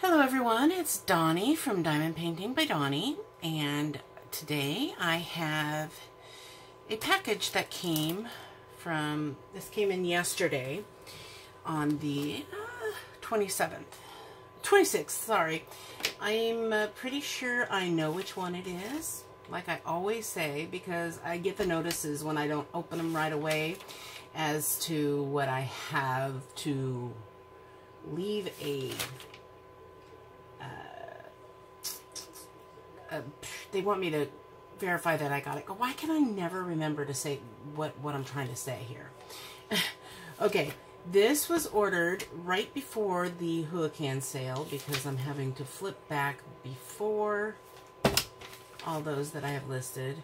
Hello everyone, it's Donnie from Diamond Painting by Donnie, and today I have a package that came from, this came in yesterday on the 26th, sorry. I'm pretty sure I know which one it is, like I always say, because I get the notices when I don't open them right away as to what I have to leave they want me to verify that I got it. Why can I never remember to say what I'm trying to say here? Okay, this was ordered right before the Hurricane sale because I'm having to flip back before all those that I have listed.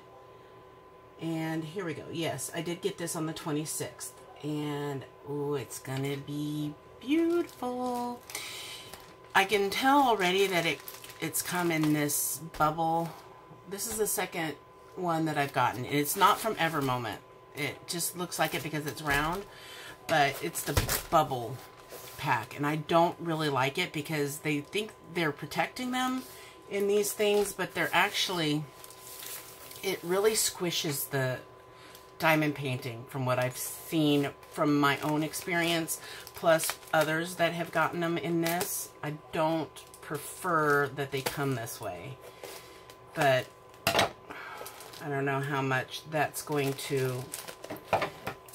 And here we go. Yes, I did get this on the 26th. And, oh, it's gonna be beautiful. I can tell already that it's come in this bubble. This is the second one that I've gotten. It's not from Evermoment. It just looks like it because it's round, but it's the bubble pack. And I don't really like it because they think they're protecting them in these things, but they're actually, it really squishes the diamond painting from what I've seen from my own experience, plus others that have gotten them in this. I don't prefer that they come this way, but I don't know how much that's going to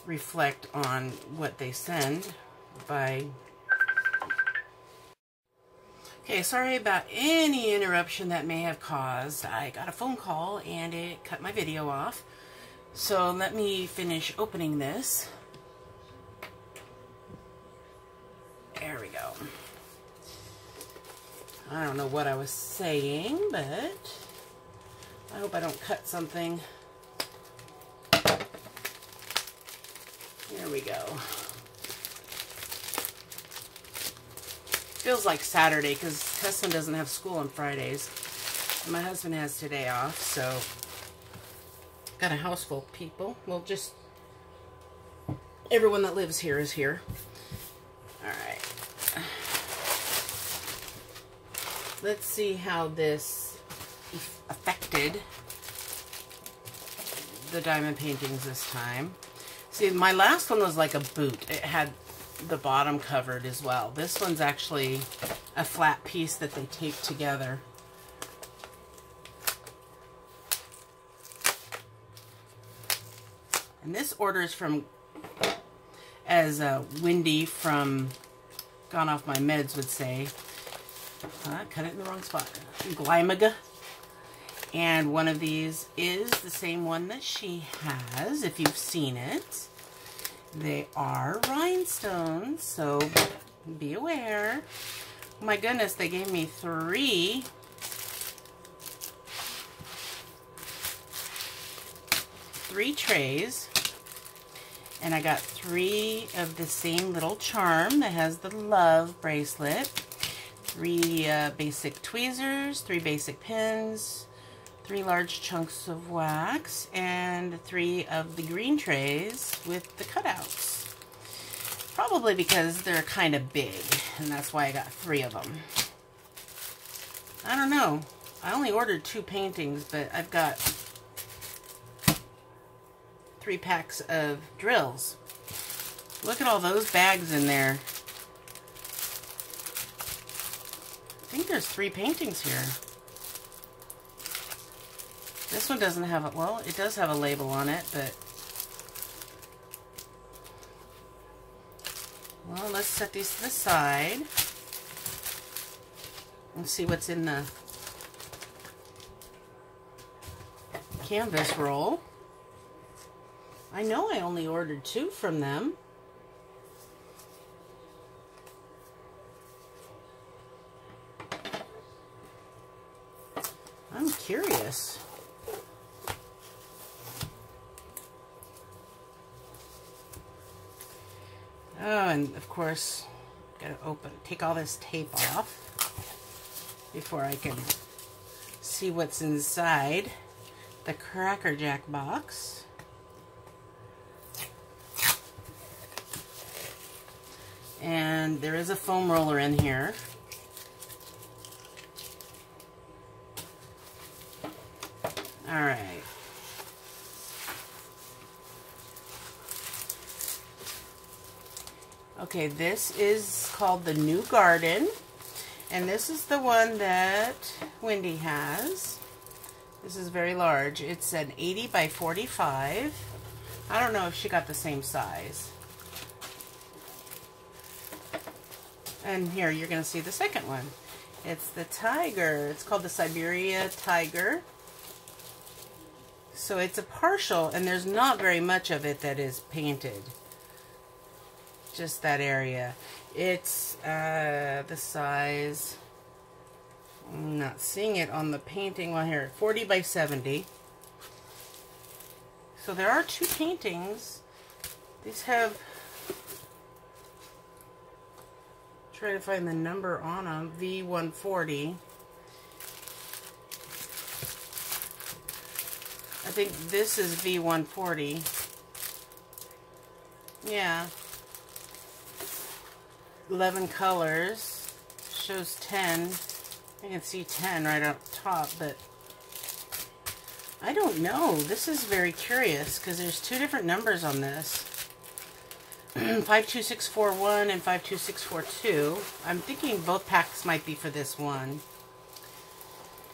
reflect on what they send by. Okay, sorry about any interruption that may have caused. I got a phone call and it cut my video off. So let me finish opening this. There we go. I don't know what I was saying, but I hope I don't cut something. There we go. Feels like Saturday because Tesla doesn't have school on Fridays. My husband has today off, so got a house full of people. Well, just everyone that lives here is here. All right. Let's see how this affected the diamond paintings this time. See, my last one was like a boot. It had the bottom covered as well. This one's actually a flat piece that they tape together. And this order is from, as Wendy from Gone Off My Meds would say, cut it in the wrong spot, GLymg. And one of these is the same one that she has, if you've seen it. They are rhinestones, so be aware. Oh my goodness, they gave me three trays. And I got 3 of the same little charm that has the love bracelet. 3 basic tweezers, 3 basic pins, 3 large chunks of wax, and 3 of the green trays with the cutouts. Probably because they're kind of big, and that's why I got 3 of them. I don't know. I only ordered 2 paintings, but I've got 3 packs of drills. Look at all those bags in there. I think there's 3 paintings here. This one doesn't have a, well, it does have a label on it, but well, let's set these to the side and see what's in the canvas roll. I know I only ordered 2 from them. I'm curious. Oh, and of course, gotta take all this tape off before I can see what's inside the Cracker Jack box. And there is a foam roller in here. All right. Okay, this is called the New Garden, and this is the one that Wendy has. This is very large. It's an 80 by 45. I don't know if she got the same size. And here you're going to see the second one. It's the tiger. It's called the Siberia Tiger. So it's a partial, and there's not very much of it that is painted. Just that area. It's the size, I'm not seeing it on the painting. Well, here, 40 by 70. So there are two paintings. These have, try to find the number on them, V140. I think this is V140. Yeah. 11 colors, shows 10. I can see 10 right up top, but I don't know. This is very curious because there's two different numbers on this. 52641 and 52642. I'm thinking both packs might be for this one.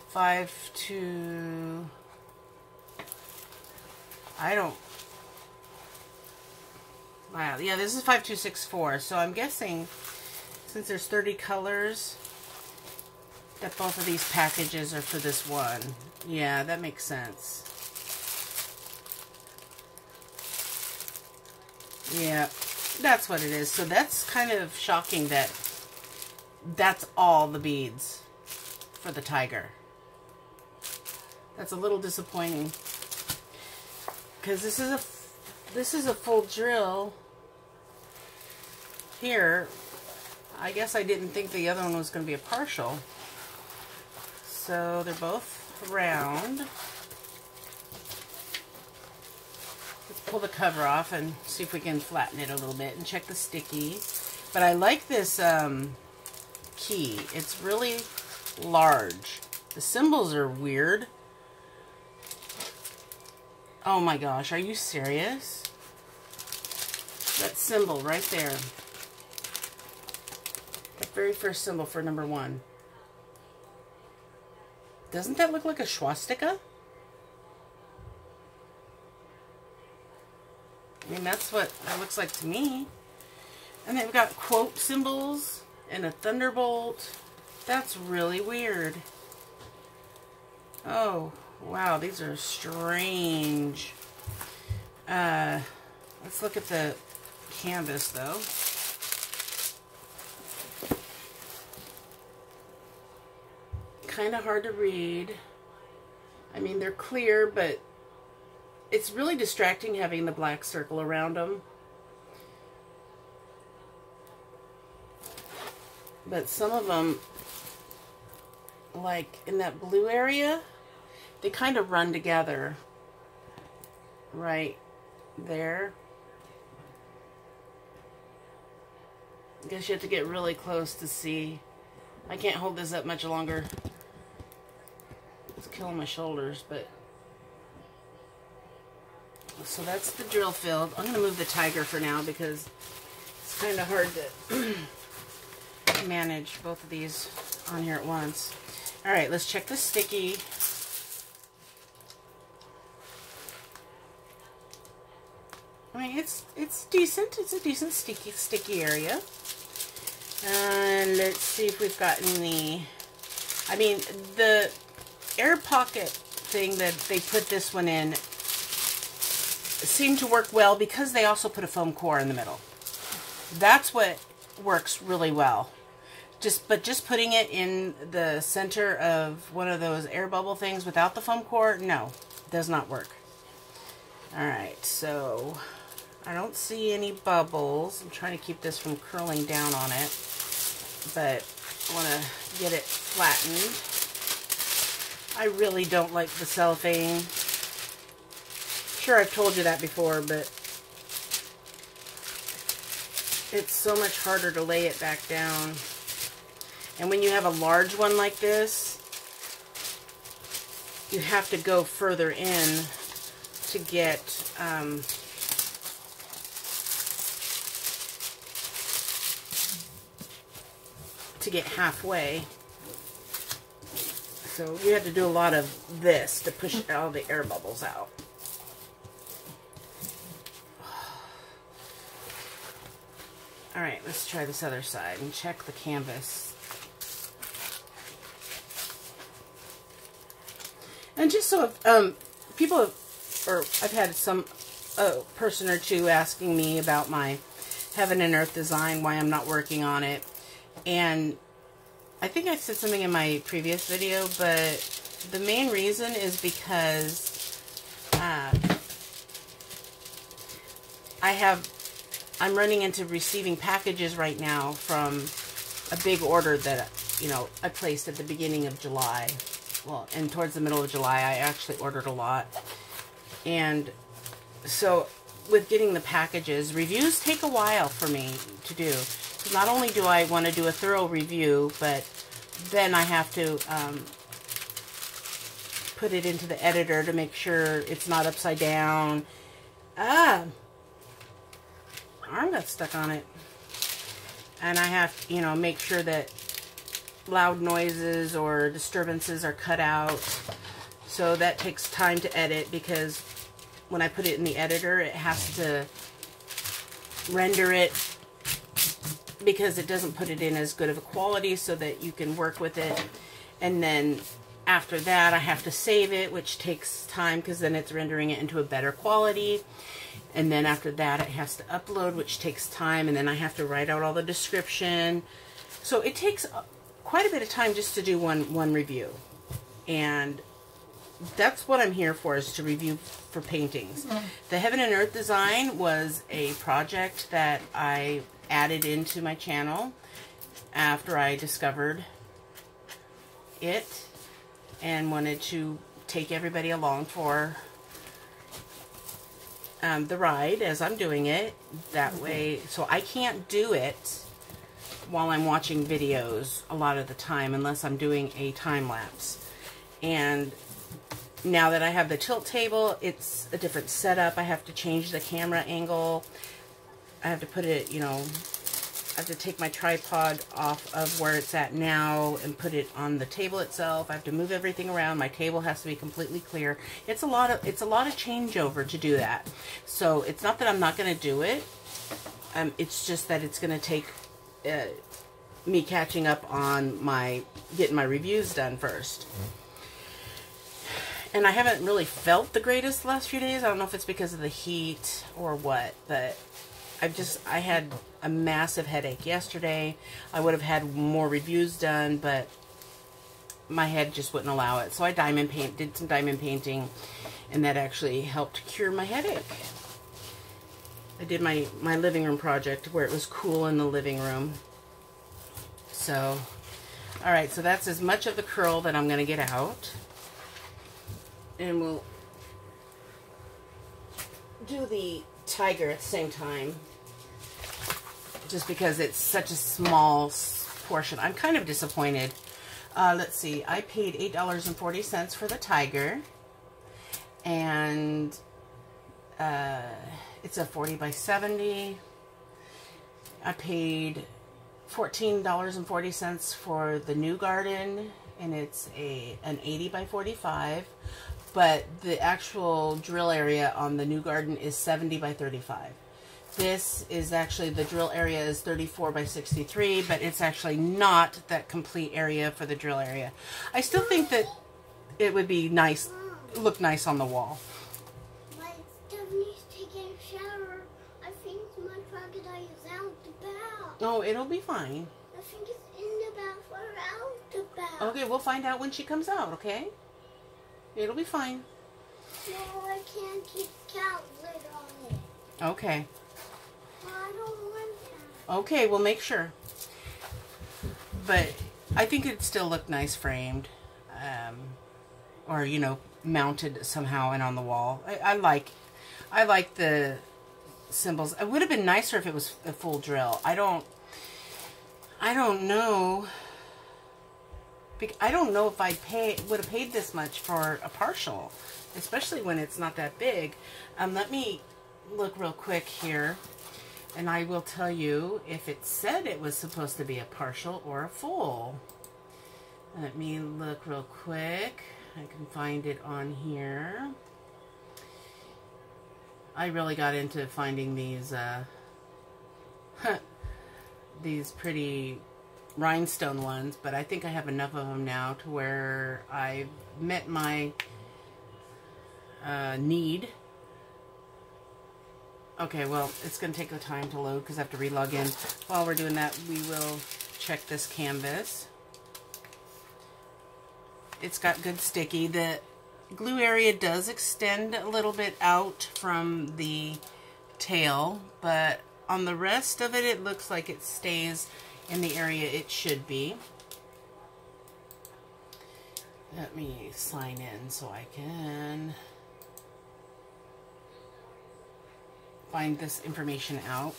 52. I don't. Wow, yeah, this is 5264, so I'm guessing since there's 30 colors that both of these packages are for this one. Yeah, that makes sense. Yeah, that's what it is. So that's kind of shocking that that's all the beads for the tiger. That's a little disappointing because this is a full drill. Here, I guess I didn't think the other one was going to be a partial. So they're both round. Let's pull the cover off and see if we can flatten it a little bit and check the sticky. But I like this key. It's really large. The symbols are weird. Oh my gosh, are you serious? That symbol right there. The very first symbol for number 1. Doesn't that look like a swastika? I mean, that's what that looks like to me. And they've got quote symbols and a thunderbolt. That's really weird. Oh, wow, these are strange. Let's look at the canvas, though. Kind of hard to read. I mean, they're clear, but it's really distracting having the black circle around them. But some of them, like in that blue area, they kind of run together right there. I guess you have to get really close to see. I can't hold this up much longer. It's killing my shoulders, but... So that's the drill field. I'm going to move the tiger for now because it's kind of hard to manage both of these on here at once. Alright, let's check the sticky. I mean, it's decent. It's a decent sticky area. And let's see if we've got any... I mean, the air pocket thing that they put this one in seemed to work well because they also put a foam core in the middle. That's what works really well. But just putting it in the center of one of those air bubble things without the foam core, no, does not work. Alright, so I don't see any bubbles. I'm trying to keep this from curling down on it, but I want to get it flattened. I really don't like the cellophane. Sure, I've told you that before, but it's so much harder to lay it back down. And when you have a large one like this, you have to go further in to get halfway. So you have to do a lot of this to push all the air bubbles out. All right, let's try this other side and check the canvas. And just so if people have, or I've had some person or two asking me about my Heaven and Earth design, why I'm not working on it. And I think I said something in my previous video, but the main reason is because I'm running into receiving packages right now from a big order that, you know, I placed at the beginning of July. Well, and towards the middle of July, I actually ordered a lot. And so with getting the packages, reviews take a while for me to do. So not only do I want to do a thorough review, but then I have to put it into the editor to make sure it's not upside down. Arm got stuck on it. And I have to, you know, make sure that loud noises or disturbances are cut out. So that takes time to edit, because when I put it in the editor, it has to render it, because it doesn't put it in as good of a quality so that you can work with it. And then after that, I have to save it, which takes time, because then it's rendering it into a better quality. And then after that, it has to upload, which takes time. And then I have to write out all the description. So it takes quite a bit of time just to do one review. And that's what I'm here for, is to review for paintings. The Heaven and Earth design was a project that I added into my channel after I discovered it and wanted to take everybody along for the ride as I'm doing it. That way, so I can't do it while I'm watching videos a lot of the time unless I'm doing a time lapse. And now that I have the tilt table, it's a different setup. I have to change the camera angle. I have to put it, you know, I have to take my tripod off of where it's at now and put it on the table itself. I have to move everything around. My table has to be completely clear. It's a lot of changeover to do that. So it's not that I'm not going to do it. It's just that it's going to take me catching up on getting my reviews done first. And I haven't really felt the greatest the last few days. I don't know if it's because of the heat or what, but I had a massive headache yesterday. I would have had more reviews done, but my head just wouldn't allow it. So I did some diamond painting, and that actually helped cure my headache. I did my living room project where it was cool in the living room. So, all right, so that's as much of the curl that I'm going to get out. And we'll do the tiger at the same time, just because it's such a small portion. I'm kind of disappointed. Let's see, I paid $8.40 for the tiger, and it's a 40 by 70. I paid $14.40 for the new garden, and it's an 80 by 45. But the actual drill area on the new garden is 70 by 35. This is actually, the drill area is 34 by 63, but it's actually not that complete area for the drill area. I still think that it would be nice, look nice on the wall. But Stephanie's taking a shower. I think my crocodile is out the bath. Oh, it'll be fine. I think it's in the bath or out the bath. Okay, we'll find out when she comes out, okay? It'll be fine. No, I can't keep cat lid on it. Okay. I don't want that. Okay, we'll make sure. But I think it'd still look nice framed. Or, you know, mounted somehow and on the wall. I like the symbols. It would have been nicer if it was a full drill. I don't know. I don't know if I would have paid this much for a partial, especially when it's not that big. Let me look real quick here, and I will tell you if it said it was supposed to be a partial or a full. Let me look real quick. I can find it on here. I really got into finding these these pretty rhinestone ones, but I think I have enough of them now to where I've met my need. Okay, well, it's going to take the time to load because I have to re-log in. While we're doing that, we will check this canvas. It's got good sticky. The glue area does extend a little bit out from the tail, but on the rest of it, it looks like it stays in the area it should be. Let me sign in so I can find this information out.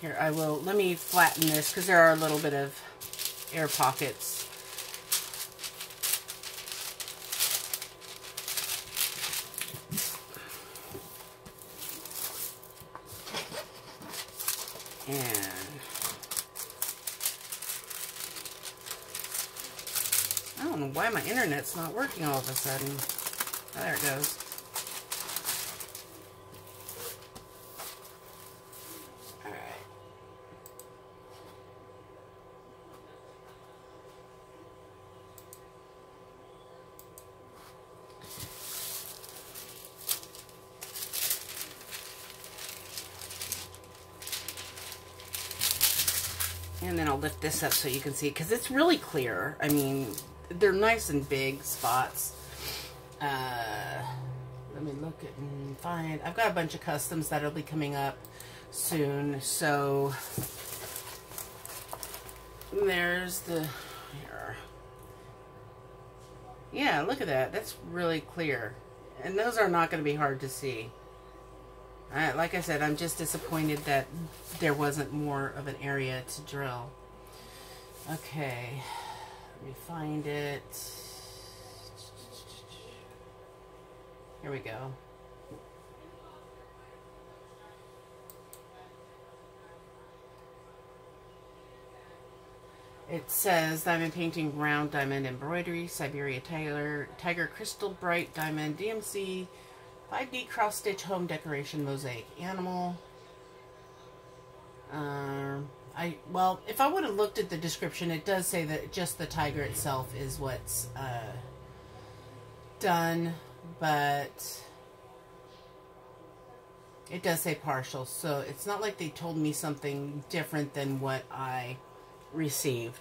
Here, let me flatten this because there are a little bit of air pockets. And I don't know why my internet's not working all of a sudden. Oh, there it goes. All right. And then I'll lift this up so you can see, because it's really clear. I mean, they're nice and big spots. Let me look at and find. I've got a bunch of customs that'll be coming up soon. So there's the here. Yeah, look at that. That's really clear. And those are not going to be hard to see. Like I said, I'm just disappointed that there wasn't more of an area to drill. Okay, let me find it. Here we go. It says diamond painting, round diamond embroidery, Siberia tiger crystal bright diamond DMC 5D cross stitch home decoration mosaic animal. Well, if I would have looked at the description, it does say that just the tiger itself is what's done, but it does say partial, so it's not like they told me something different than what I received.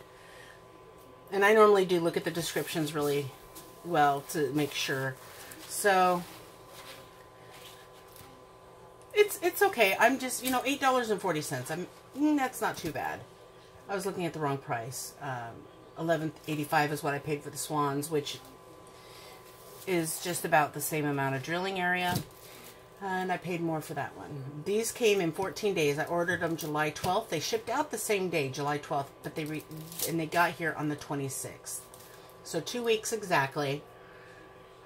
And I normally do look at the descriptions really well to make sure. So it's okay. I'm just, $8.40. That's not too bad. I was looking at the wrong price. $11.85 is what I paid for the swans, which is just about the same amount of drilling area. And I paid more for that one. These came in 14 days. I ordered them July 12th. They shipped out the same day, July 12th, but they got here on the 26th. So 2 weeks exactly.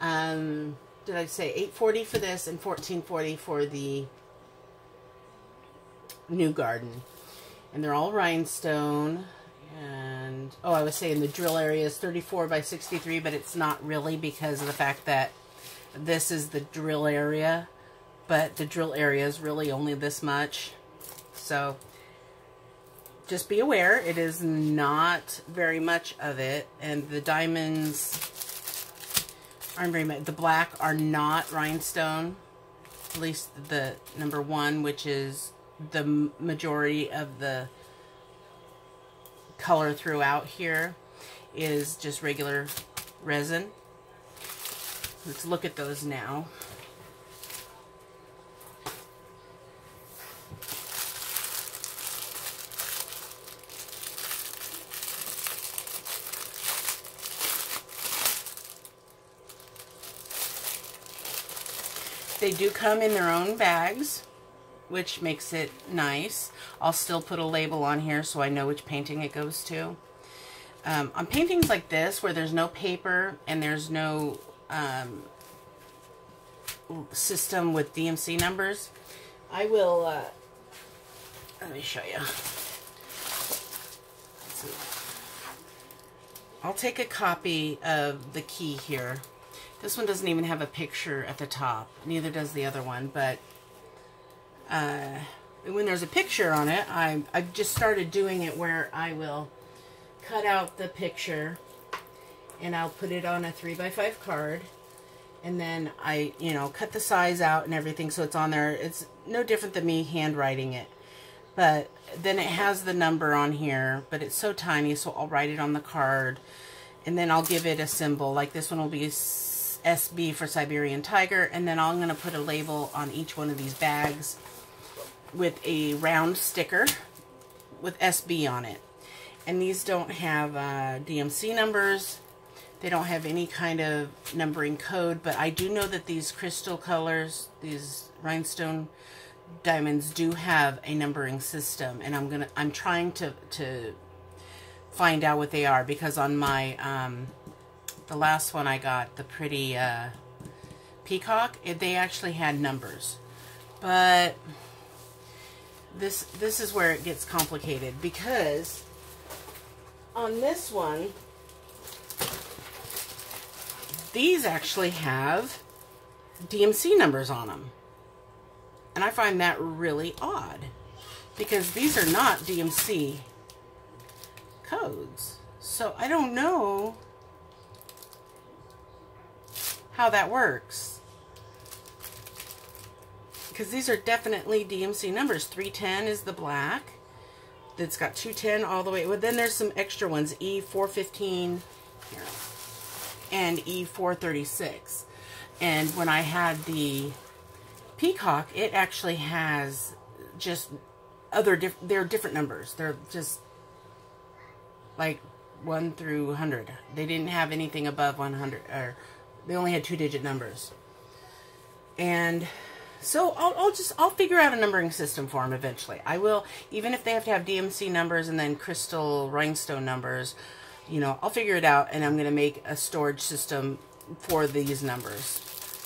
Did I say $8.40 for this and $14.40 for the new garden? And they're all rhinestone. And I was saying the drill area is 34 by 63, but it's not really because of the fact that this is the drill area, but the drill area is really only this much. So just be aware, it is not very much of it. And the diamonds aren't very much. The black are not rhinestone, at least the number 1, which is the majority of the color throughout here, is just regular resin. Let's look at those now. They do come in their own bags, which makes it nice. I'll still put a label on here so I know which painting it goes to. on paintings like this where there's no paper and there's no system with DMC numbers, I will, let me show you. I'll take a copy of the key here. This one doesn't even have a picture at the top. Neither does the other one, but when there's a picture on it, I've just started doing it where I will cut out the picture and I'll put it on a 3x5 card, and then I, you know, cut the size out and everything so it's on there. It's no different than me handwriting it, but then it has the number on here, but it's so tiny, so I'll write it on the card, and then I'll give it a symbol. Like this one will be SB for Siberian Tiger, and then I'm going to put a label on each one of these bags with a round sticker with SB on it. And these don't have DMC numbers. They don't have any kind of numbering code, but I do know that these crystal colors, these rhinestone diamonds, do have a numbering system, and I'm trying to find out what they are, because on my the last one I got, the pretty peacock, they actually had numbers. But this is where it gets complicated, because on this one, these actually have DMC numbers on them. And I find that really odd, because these are not DMC codes. So I don't know how that works, because these are definitely DMC numbers. 310 is the black. It's got 210 all the way. Well, then there's some extra ones, E415 here, and E436. And when I had the peacock, it actually has just other they're different numbers. They're just like 1 through 100. They didn't have anything above 100, or they only had 2-digit numbers. And so I'll figure out a numbering system for them eventually. I will, even if they have to have DMC numbers and then crystal rhinestone numbers, you know, I'll figure it out, and I'm going to make a storage system for these numbers.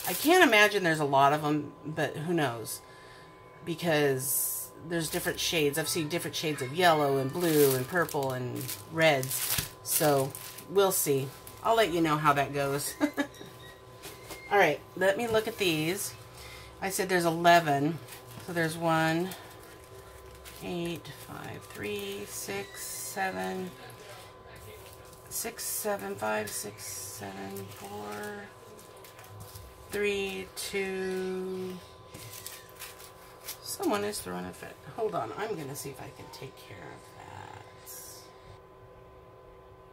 I can't imagine there's a lot of them, but who knows? Because there's different shades. I've seen different shades of yellow and blue and purple and reds. So we'll see. I'll let you know how that goes. All right, let me look at these. I said there's 11. So there's 1, 8, 5, 3, 6, 7, 6, 7, 5, 6, 7, 4, 3, 2. Someone is throwing a fit. Hold on, I'm going to see if I can take care of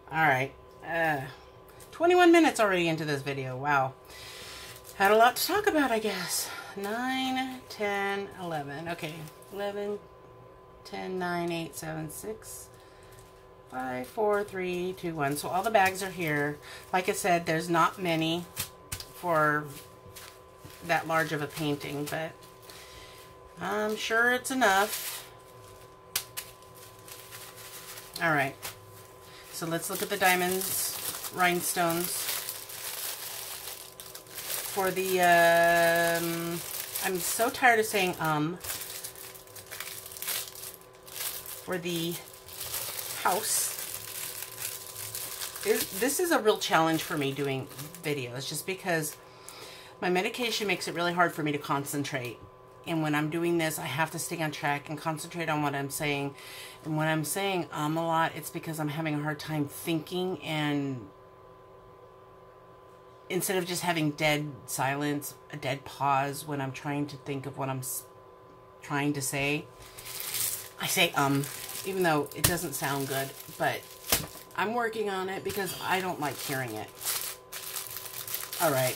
that. Alright, 21 minutes already into this video. Wow. Had a lot to talk about, I guess. 9, 10, 11. Okay, 11, 10, 9, 8, 7, 6, 5, 4, 3, 2, 1. So all the bags are here. Like I said, there's not many for that large of a painting, but I'm sure it's enough. All right, so let's look at the diamonds, rhinestones. For the, I'm so tired of saying for the house, this is a real challenge for me doing videos, just because my medication makes it really hard for me to concentrate. And when I'm doing this, I have to stay on track and concentrate on what I'm saying. And when I'm saying a lot, it's because I'm having a hard time thinking, and instead of just having dead silence, a dead pause when I'm trying to think of what I'm trying to say, I say even though it doesn't sound good, but I'm working on it because I don't like hearing it. All right,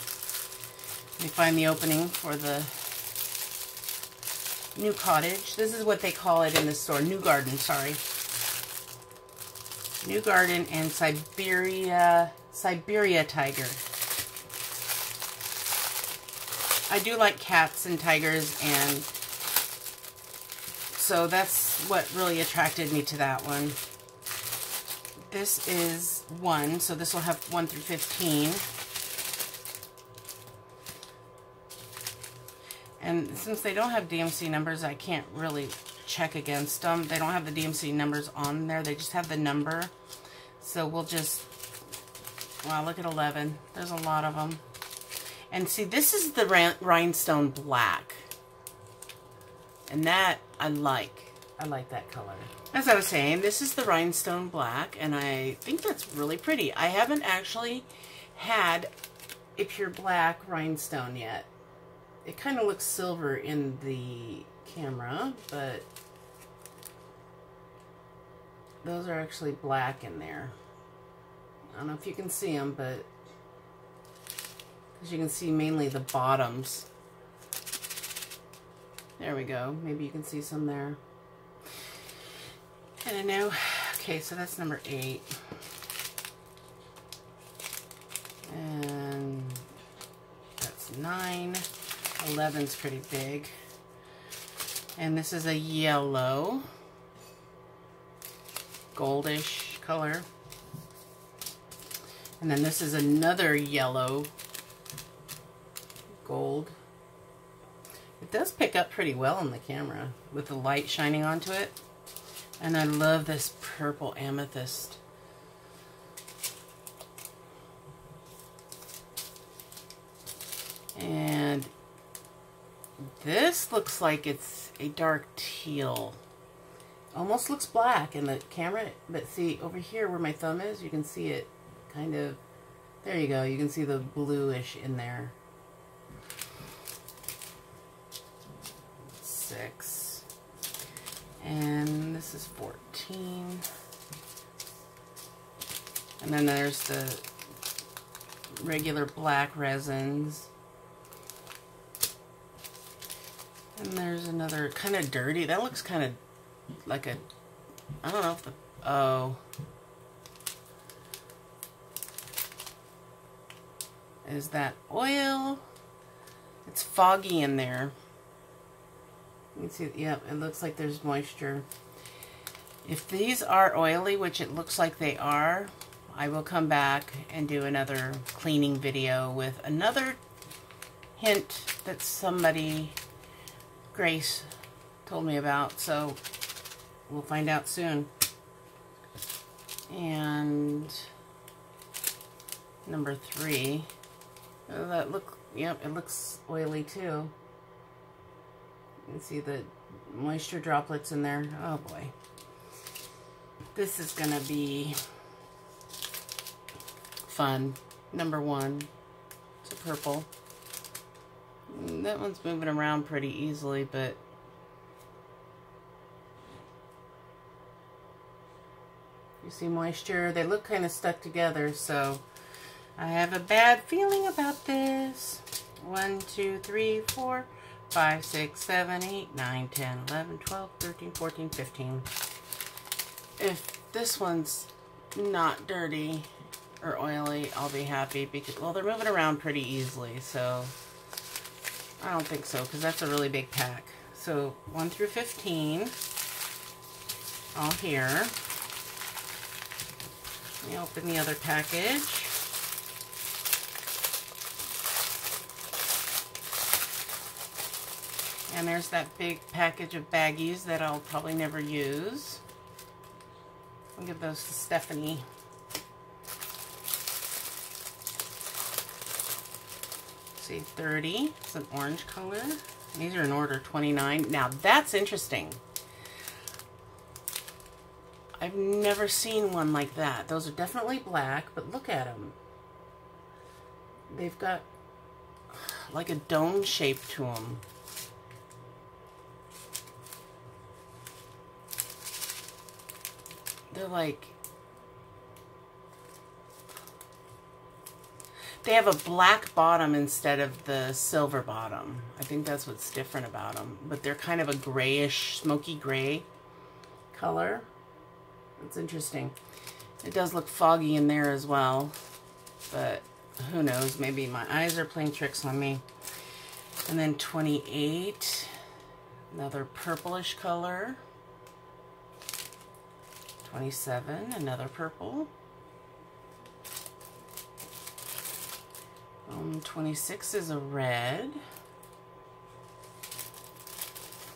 let me find the opening for the new cottage. This is what they call it in the store. New garden, sorry. New garden and Siberian tiger. I do like cats and tigers, and so that's what really attracted me to that one. this is 1, so this will have 1 through 15. And since they don't have DMC numbers, I can't really check against them. They don't have the DMC numbers on there. They just have the number. So we'll just, wow, look at 11. There's a lot of them. And see, this is the Rhinestone Black. And that I like. I like that color. As I was saying, this is the Rhinestone Black, and I think that's really pretty. I haven't actually had a pure black rhinestone yet. It kind of looks silver in the camera, but those are actually black in there. I don't know if you can see them, but as you can see, mainly the bottoms. There we go. Maybe you can see some there. And I know, okay, so that's number 8. And that's 9. 11's pretty big. And this is a yellow, goldish color. And then this is another yellow, gold. It does pick up pretty well on the camera with the light shining onto it. And I love this purple amethyst. And this looks like it's a dark teal. Almost looks black in the camera, but see over here where my thumb is, you can see it kind of, there you go, you can see the bluish in there. 6. And this is 14. And then there's the regular black resins. And there's another kind of dirty. That looks kind of like a, I don't know if the, oh. Is that oil? It's foggy in there. You can see, yep, it looks like there's moisture. If these are oily, which it looks like they are, I will come back and do another cleaning video with another hint that somebody, Grace, told me about, so we'll find out soon. And number 3, oh, that look, yep, it looks oily too. You can see the moisture droplets in there. Oh boy, this is gonna be fun. Number 1, it's a purple. That one's moving around pretty easily, but you see moisture. They look kind of stuck together, so I have a bad feeling about this. 1, 2, 3, 4, 5, 6, 7, 8, 9, 10, 11, 12, 13, 14, 15. If this one's not dirty or oily, I'll be happy because, well, they're moving around pretty easily, so I don't think so, because that's a really big pack. So 1 through 15, all here. Let me open the other package. And there's that big package of baggies that I'll probably never use. I'll give those to Stephanie. See, 30. It's an orange color. These are in order 29. Now that's interesting. I've never seen one like that. Those are definitely black, but look at them. They've got like a dome shape to them. They're like, they have a black bottom instead of the silver bottom. I think that's what's different about them. But they're kind of a grayish, smoky gray color. It's interesting. It does look foggy in there as well. But who knows? Maybe my eyes are playing tricks on me. And then 28. Another purplish color. 27, another purple. 26 is a red.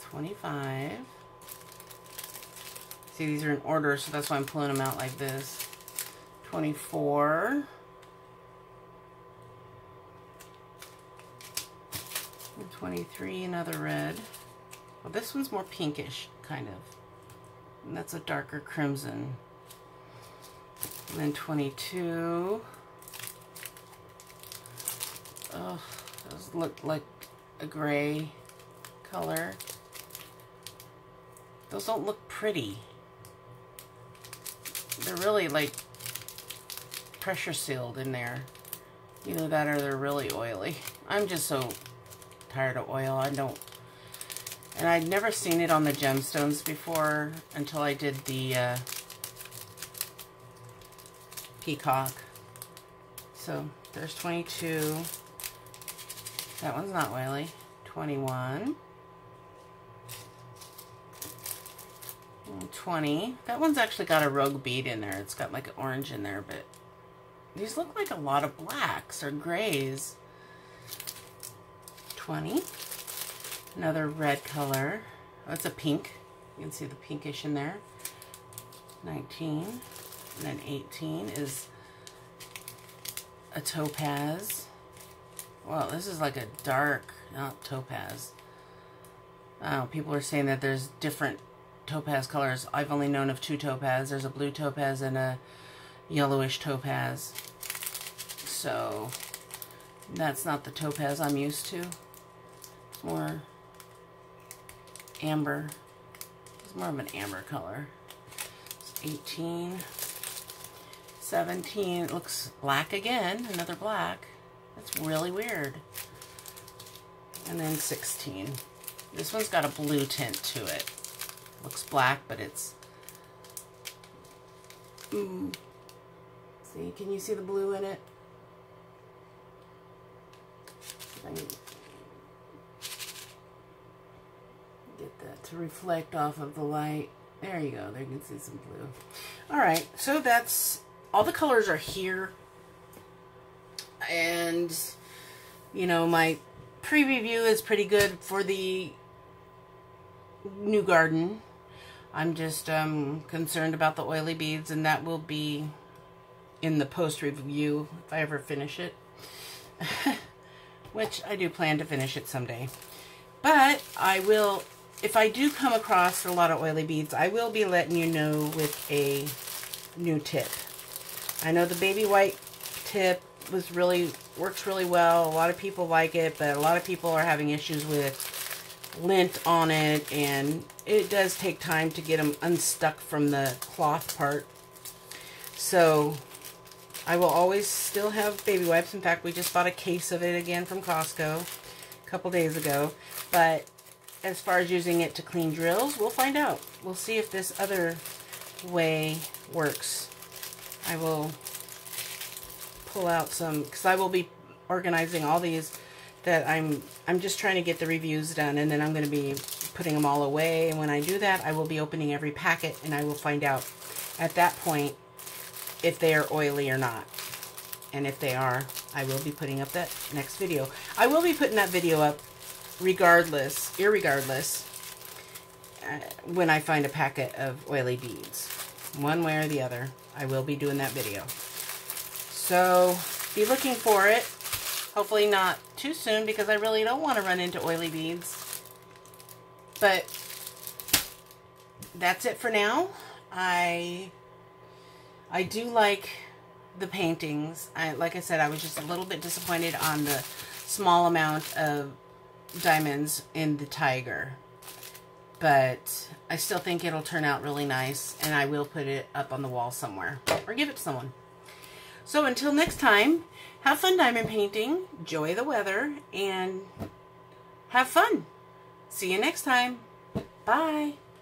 25. See, these are in order, so that's why I'm pulling them out like this. 24. And 23, another red. Well, this one's more pinkish, kind of. And that's a darker crimson. And then 22. Oh, those look like a gray color. Those don't look pretty. They're really like pressure sealed in there. Either that or they're really oily. I'm just so tired of oil. And I'd never seen it on the gemstones before until I did the peacock. So there's 22. That one's not oily. 21. 20. That one's actually got a rogue bead in there. It's got like an orange in there, but these look like a lot of blacks or grays. 20. Another red color. Oh, it's a pink. You can see the pinkish in there. 19. And then 18 is a topaz. Well, this is like a dark, not topaz. People are saying that there's different topaz colors. I've only known of 2 topaz. There's a blue topaz and a yellowish topaz. So that's not the topaz I'm used to. It's more amber. It's more of an amber color. It's 18. 17. It looks black again. Another black. That's really weird. And then 16. This one's got a blue tint to it. Looks black, but it's... See, can you see the blue in it? If I can get that to reflect off of the light. There you go. There you can see some blue. Alright, so that's... all the colors are here. And, you know, my pre-review is pretty good for the new garden. I'm just concerned about the oily beads, and that will be in the post-review if I ever finish it. Which I do plan to finish it someday. But I will, if I do come across a lot of oily beads, I will be letting you know with a new tip. I know the baby white tip works really well. A lot of people like it, but a lot of people are having issues with lint on it, and it does take time to get them unstuck from the cloth part. So I will always still have baby wipes. In fact, we just bought a case of it again from Costco a couple days ago. But as far as using it to clean drills, we'll find out. We'll see if this other way works. I will pull out some, because I will be organizing all these that I'm just trying to get the reviews done, and then I'm going to be putting them all away. And when I do that, I will be opening every packet, and I will find out at that point if they are oily or not. And if they are, I will be putting up that next video. I will be putting that video up irregardless, when I find a packet of oily beads. One way or the other, I will be doing that video. So be looking for it. Hopefully not too soon, because I really don't want to run into oily beads. But that's it for now. I do like the paintings. Like I said, I was just a little bit disappointed on the small amount of diamonds in the tiger. But I still think it'll turn out really nice, and I will put it up on the wall somewhere, or give it to someone. So until next time, have fun diamond painting, enjoy the weather, and have fun. See you next time. Bye.